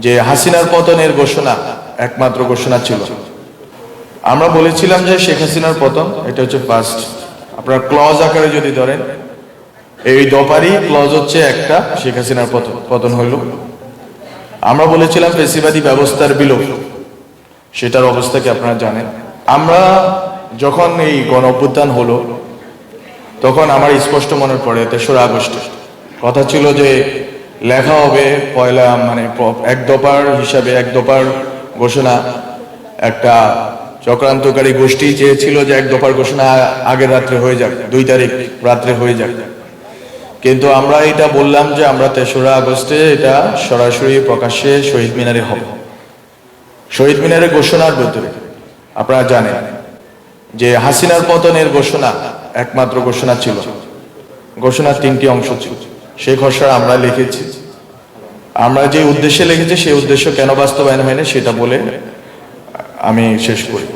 যে হাসিনার পতনের ঘোষণা একমাত্র ঘোষণা ছিল। আমরা বলেছিলাম যে শেখ হাসিনার পতন এটা হচ্ছে ফার্স্ট। আপনার ক্লজ আকারে যদি ধরেন, এই দফারই ক্লজ হচ্ছে একটা, শেখ হাসিনার পতন হইল। আমরা বলেছিলাম ফেসিবাদী ব্যবস্থার বিলোপ, সেটার অবস্থা কি আপনারা জানেন। আমরা যখন এই গণ অভ্যুত্থান হলো তখন আমার স্পষ্ট মনে পড়ে ৩রা আগস্ট কথা ছিল যে লেখা হবে পয়লা এক দফার হিসাবে, এক দফার ঘোষণা। একটা চক্রান্তকারী গোষ্ঠী চেয়েছিল যে এক দফার ঘোষণা আগের রাত্রে হয়ে যাক, ২ তারিখ রাত্রে হয়ে যাক। কিন্তু আমরা এটা বললাম যে আমরা ৩রা আগস্টে এটা সরাসরি প্রকাশ্যে শহীদ মিনারে হবে। শহীদ মিনারের ঘোষণার ভিতরে আপনারা জানেন যে হাসিনার পতনের ঘোষণা একমাত্র ঘোষণা ছিল। ঘোষণার ৩টি অংশ ছিল, সেই ঘোষণা আমরা লিখেছি। আমরা যে উদ্দেশ্যে লিখেছি সেই উদ্দেশ্য কেন বাস্তবায়ন হয়নি সেটা বলে আমি শেষ করি।